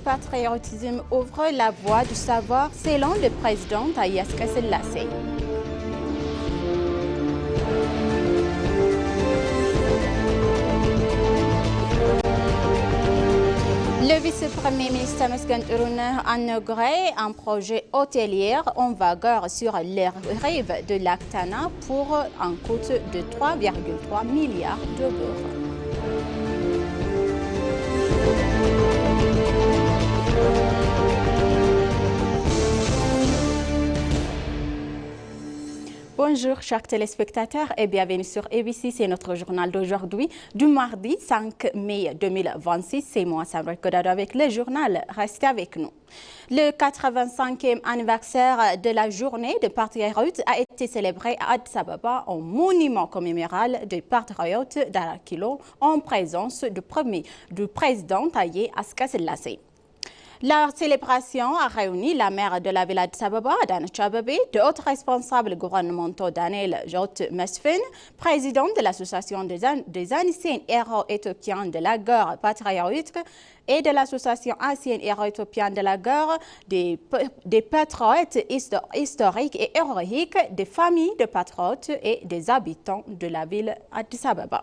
patriotisme ouvre la voie du savoir selon le président Haïlé Selassie. Le vice-premier ministre Tamasgen Tourouneh a inauguré un projet hôtelier en vigueur sur les rives de lac Tana pour un coût de 3,3 milliards d'euros. Bonjour chers téléspectateurs et bienvenue sur ABC, c'est notre journal d'aujourd'hui du mardi 5 mai 2026. C'est moi Samra Kodado avec le journal, restez avec nous. Le 85e anniversaire de la journée des patriotes a été célébré à Addis Ababa en monument commémoral des patriotes d'Arakilo en présence du président Haïlé Selassie. La célébration a réuni la maire de la ville d'Addis Ababa, Adana Chababi, d'autres responsables gouvernementaux, Daniel Jot Mesfin, président de l'association des anciens héros éthiopiens de la guerre patriotique et de l'association ancienne héros éthiopiens de la guerre, des patriotes historiques et héroïques, des familles de patriotes et des habitants de la ville d'Addis Ababa.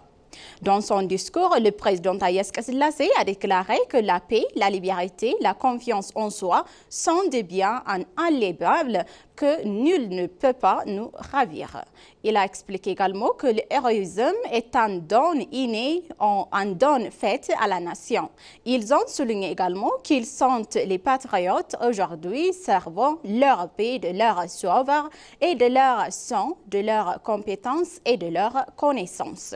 Dans son discours, le président Haïlé Selassie a déclaré que la paix, la liberté, la confiance en soi sont des biens inaliénables que nul ne peut pas nous ravir. Il a expliqué également que l'héroïsme est un don inné, un don fait à la nation. Ils ont souligné également qu'ils sont les patriotes aujourd'hui servant leur pays de leur sauveur et de leur sang, de leurs compétences et de leurs connaissances.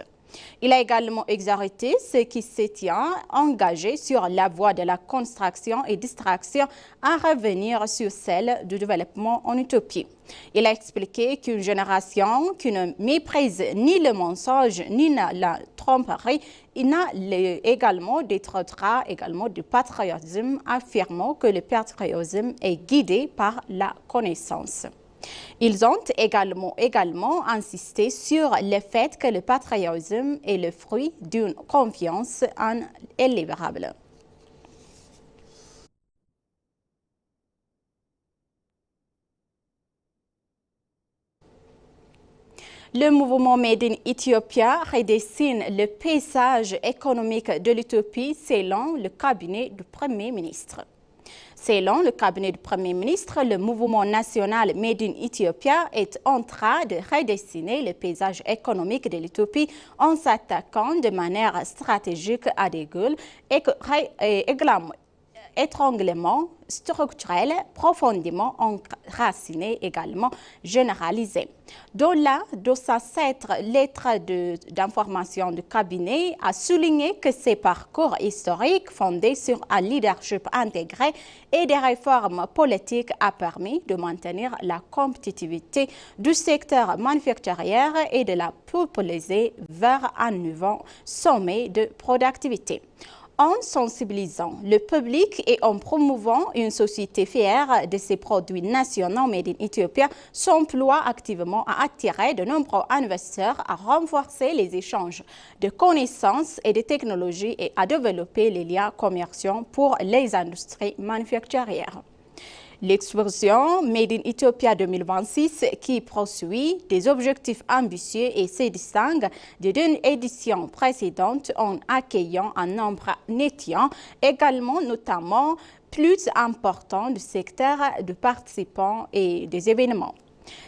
Il a également exhorté ceux qui se tiennent engagés sur la voie de la construction et distraction à revenir sur celle du développement en utopie. Il a expliqué qu'une génération qui ne méprise ni le mensonge ni la tromperie, il n'a également détrautera également du patriotisme, affirmant que le patriotisme est guidé par la connaissance. Ils ont également insisté sur le fait que le patriotisme est le fruit d'une confiance inébranlable. Le mouvement Made in Ethiopia redessine le paysage économique de l'utopie selon le cabinet du Premier ministre. Selon le cabinet du Premier ministre, le mouvement national Made in Ethiopia est en train de redessiner le paysage économique de l'utopie en s'attaquant de manière stratégique à des goals étranglement structurel, profondément enraciné, également généralisé. Dans sa 7 lettre d'information du cabinet, a souligné que ces parcours historiques fondés sur un leadership intégré et des réformes politiques a permis de maintenir la compétitivité du secteur manufacturier et de la propulser vers un nouveau sommet de productivité. En sensibilisant le public et en promouvant une société fière de ses produits nationaux Made in Ethiopia, s'emploie activement à attirer de nombreux investisseurs, à renforcer les échanges de connaissances et de technologies et à développer les liens commerciaux pour les industries manufacturières. L'exposition Made in Ethiopia 2026 qui poursuit des objectifs ambitieux et se distingue d'une édition précédente en accueillant un nombre étudiant, également notamment plus important du secteur de participants et des événements.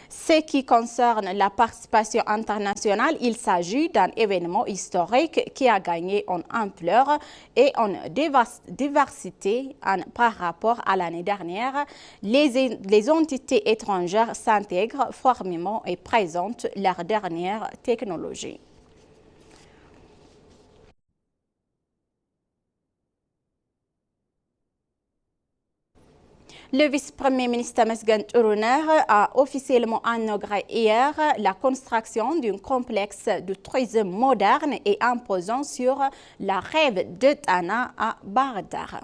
Ce qui concerne la participation internationale, il s'agit d'un événement historique qui a gagné en ampleur et en diversité par rapport à l'année dernière. Les entités étrangères s'intègrent formellement et présentent leurs dernières technologies. Le vice-premier ministre Tamasgen Tourouneh a officiellement inauguré hier la construction d'un complexe de tourisme moderne et imposant sur la rive de Tana à Bardar.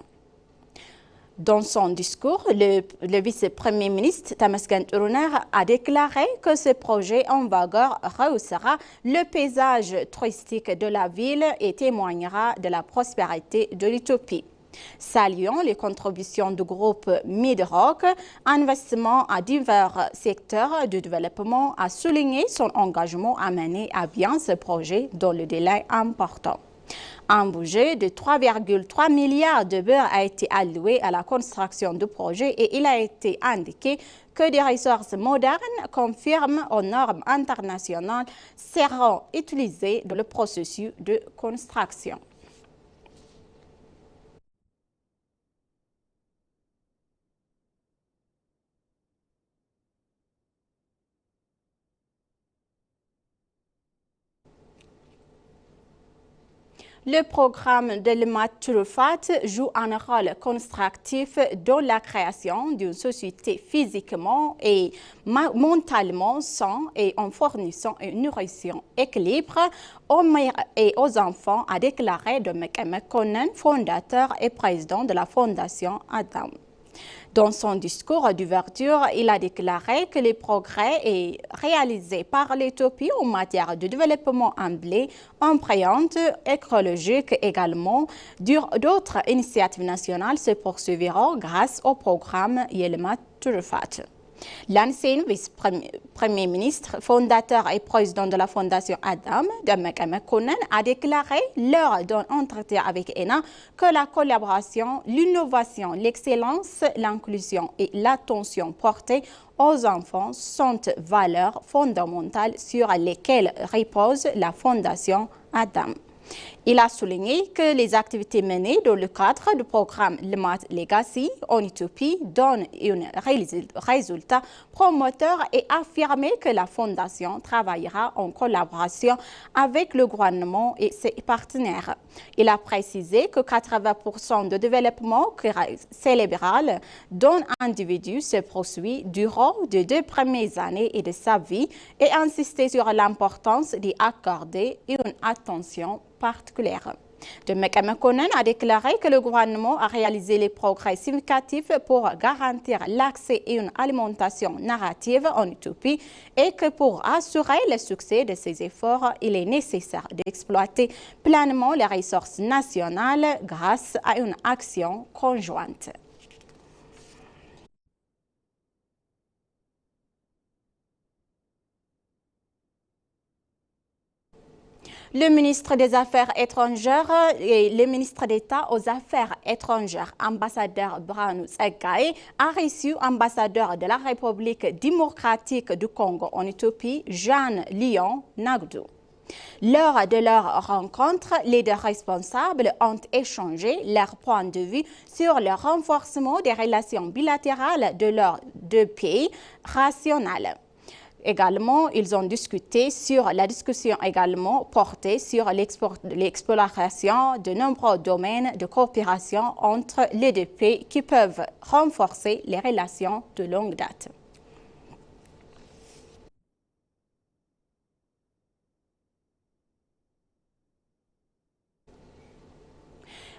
Dans son discours, le vice-premier ministre Tamasgen Tourouneh a déclaré que ce projet en vigueur rehaussera le paysage touristique de la ville et témoignera de la prospérité de l'utopie. Saluant les contributions du groupe Midrock, investissement à divers secteurs de développement, a souligné son engagement à mener à bien ce projet dans le délai important. Un budget de 3,3 milliards de beurre a été alloué à la construction du projet et il a été indiqué que des ressources modernes conformes aux normes internationales seront utilisées dans le processus de construction. Le programme de l'Mat-Trufat joue un rôle constructif dans la création d'une société physiquement et mentalement saine et en fournissant une nourriture équilibrée aux mères et aux enfants, a déclaré Domekeme Konnen, fondateur et président de la Fondation Adam. Dans son discours d'ouverture, il a déclaré que les progrès réalisés par l'Éthiopie en matière de développement en blé, empreinte écologique également, d'autres initiatives nationales se poursuivront grâce au programme Yelma Trufat. L'ancien vice-premier ministre, fondateur et président de la Fondation Adam, Domekeme Konnen, a déclaré lors d'un entretien avec ENA que la collaboration, l'innovation, l'excellence, l'inclusion et l'attention portée aux enfants sont valeurs fondamentales sur lesquelles repose la Fondation Adam. Il a souligné que les activités menées dans le cadre du programme LMAT Legacy en Éthiopie donnent un résultat promoteur et affirmé que la Fondation travaillera en collaboration avec le gouvernement et ses partenaires. Il a précisé que 80% de développement cérébral d'un individu se poursuit durant les 2 premières années de sa vie et insisté sur l'importance d'y accorder une attention particulière. Domekeme Konnen a déclaré que le gouvernement a réalisé les progrès significatifs pour garantir l'accès à une alimentation narrative en Éthiopie et que pour assurer le succès de ces efforts, il est nécessaire d'exploiter pleinement les ressources nationales grâce à une action conjointe. Le ministre des Affaires étrangères et le ministre d'État aux Affaires étrangères, ambassadeur Branu Tsegay, a reçu l'ambassadeur de la République démocratique du Congo en Éthiopie, Jeanne Lyon Nagdou. Lors de leur rencontre, les deux responsables ont échangé leur point de vue sur le renforcement des relations bilatérales de leurs deux pays rationnels. Également, ils ont discuté sur la discussion également portée sur l'exploration de nombreux domaines de coopération entre les deux pays qui peuvent renforcer les relations de longue date.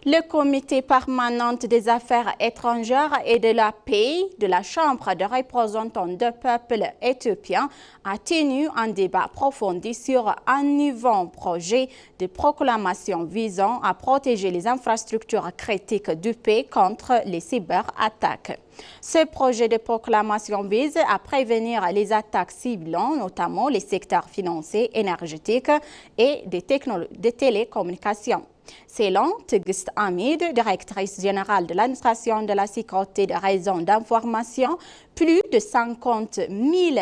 Le comité permanent des affaires étrangères et de la paix de la Chambre de représentants du peuple éthiopien a tenu un débat approfondi sur un nouveau projet de proclamation visant à protéger les infrastructures critiques du pays contre les cyberattaques. Ce projet de proclamation vise à prévenir les attaques ciblant notamment les secteurs financiers, énergétiques et des télécommunications. Selon Tigst Hamid, directrice générale de l'administration de la sécurité des réseaux d'information, plus de 50 000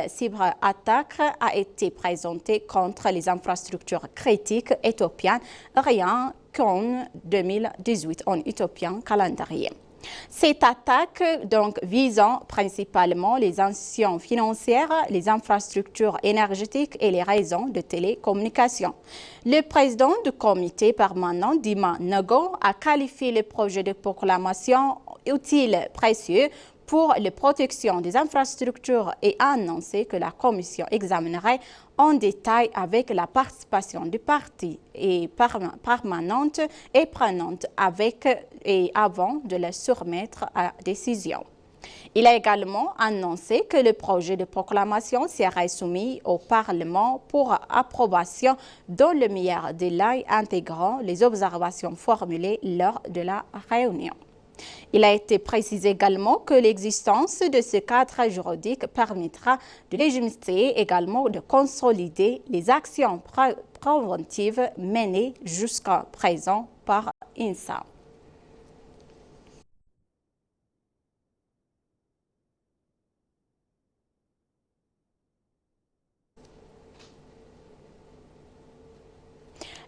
cyberattaques ont été présentées contre les infrastructures critiques éthiopiennes, rien qu'en 2018 en éthiopien calendrier. Cette attaque, donc, visant principalement les institutions financières, les infrastructures énergétiques et les réseaux de télécommunications. Le président du comité permanent, Dima Nago, a qualifié le projet de proclamation utile, précieux pour la protection des infrastructures et a annoncé que la commission examinerait en détail avec la participation du parti et permanente et prenante avec et avant de le soumettre à décision. Il a également annoncé que le projet de proclamation serait soumis au Parlement pour approbation dans le meilleur délai intégrant les observations formulées lors de la réunion. Il a été précisé également que l'existence de ce cadre juridique permettra de légitimer également de consolider les actions préventives menées jusqu'à présent par INSA.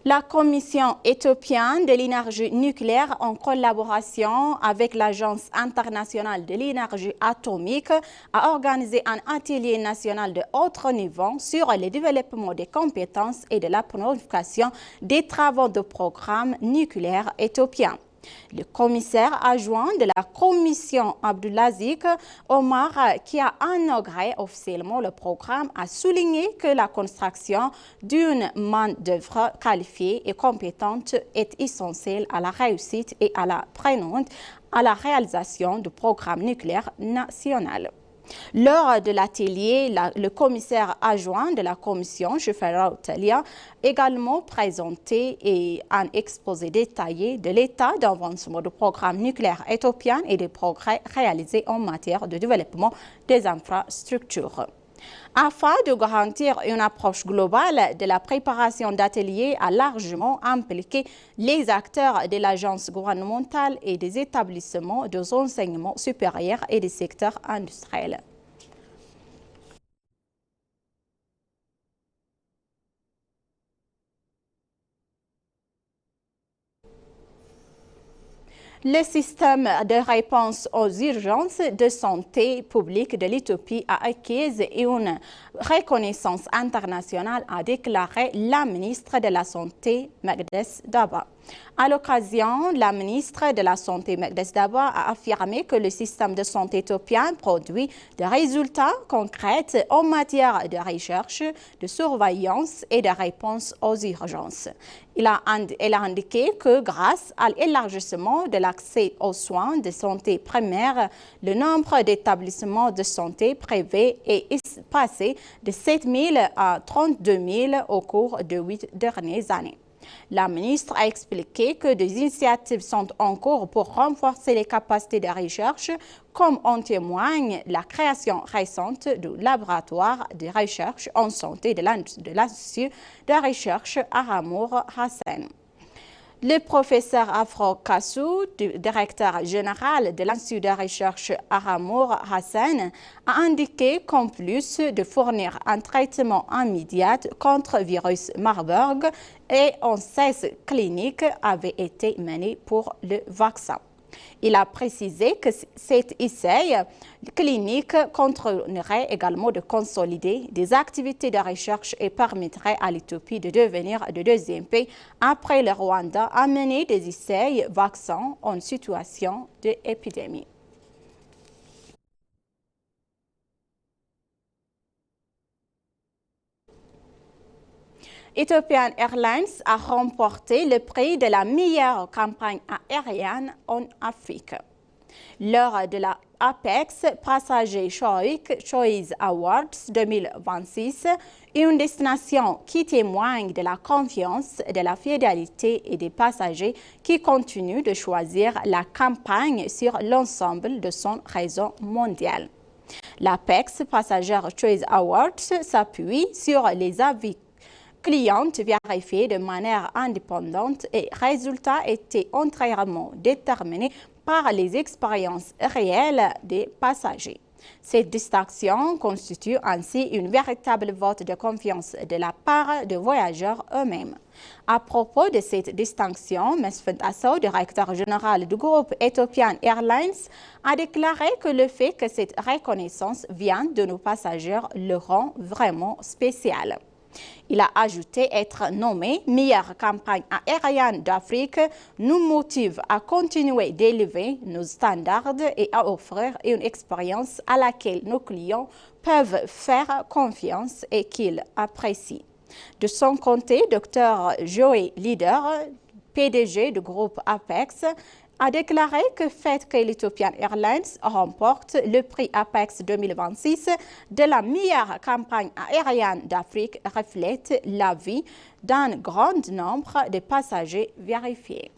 La Commission éthiopienne de l'énergie nucléaire, en collaboration avec l'Agence internationale de l'énergie atomique, a organisé un atelier national de haut niveau sur le développement des compétences et de la planification des travaux du programme nucléaire éthiopien. Le commissaire adjoint de la commission Abdulaziz Omar, qui a inauguré officiellement le programme, a souligné que la construction d'une main-d'œuvre qualifiée et compétente est essentielle à la réussite et à la prenante à la réalisation du programme nucléaire national. Lors de l'atelier, le commissaire adjoint de la commission, Shefera Talia, a également présenté un exposé détaillé de l'état d'avancement du programme nucléaire éthiopien et des progrès réalisés en matière de développement des infrastructures. Afin de garantir une approche globale de la préparation d'ateliers, a largement impliqué les acteurs de l'agence gouvernementale et des établissements de enseignement supérieur et des secteurs industriels. Le système de réponse aux urgences de santé publique de l'Éthiopie a acquis une reconnaissance internationale, a déclaré la ministre de la Santé, Mekdès Daba. À l'occasion, la ministre de la Santé, Mekdès Daba, a affirmé que le système de santé éthiopien produit des résultats concrets en matière de recherche, de surveillance et de réponse aux urgences. Elle a indiqué que grâce à l'élargissement de l'accès aux soins de santé primaire, le nombre d'établissements de santé privés est passé de 7 000 à 32 000 au cours des 8 dernières années. La ministre a expliqué que des initiatives sont en cours pour renforcer les capacités de recherche, comme en témoigne la création récente du laboratoire de recherche en santé de l'Institut de recherche Aramour Hassan. Le professeur Afro Kassou, directeur général de l'Institut de recherche Aramour Hassan, a indiqué qu'en plus de fournir un traitement immédiat contre le virus Marburg, et 16 cliniques avaient été menées pour le vaccin. Il a précisé que cet essai clinique continuerait également de consolider des activités de recherche et permettrait à l'Éthiopie de devenir le deuxième pays après le Rwanda à mener des essais vaccins en situation d'épidémie. Ethiopian Airlines a remporté le prix de la meilleure campagne aérienne en Afrique. Lors de la Apex Passenger Choice Awards 2026, une destination qui témoigne de la confiance, de la fidélité et des passagers qui continuent de choisir la campagne sur l'ensemble de son réseau mondial. L'Apex Passenger Choice Awards s'appuie sur les avis clientes vérifiées de manière indépendante et résultats étaient entièrement déterminés par les expériences réelles des passagers. Cette distinction constitue ainsi une véritable vote de confiance de la part des voyageurs eux-mêmes. À propos de cette distinction, Mesfin Asso, directeur général du groupe Ethiopian Airlines, a déclaré que le fait que cette reconnaissance vient de nos passagers le rend vraiment spécial. Il a ajouté être nommé meilleure campagne aérienne d'Afrique nous motive à continuer d'élever nos standards et à offrir une expérience à laquelle nos clients peuvent faire confiance et qu'ils apprécient. De son côté, Dr Joey Leader, PDG du groupe Apex, a déclaré que le fait que l'Ethiopian Airlines remporte le prix Apex 2026 de la meilleure campagne aérienne d'Afrique reflète l'avis d'un grand nombre de passagers vérifiés.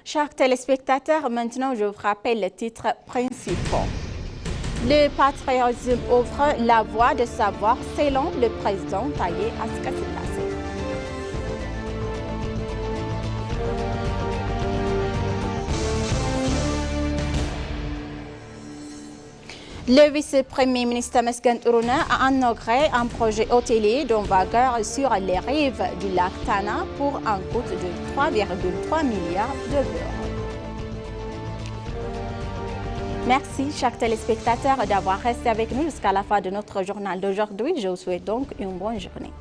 Chers téléspectateurs, maintenant je vous rappelle les titres principaux. Le patriotisme ouvre la voie de savoir selon le président Taye Asselassie. Le vice-premier ministre Mesken Tourouna a inauguré un projet hôtelier d'envergure sur les rives du lac Tana pour un coût de 3,3 milliards d'euros. Merci, chers téléspectateurs, d'avoir resté avec nous jusqu'à la fin de notre journal d'aujourd'hui. Je vous souhaite donc une bonne journée.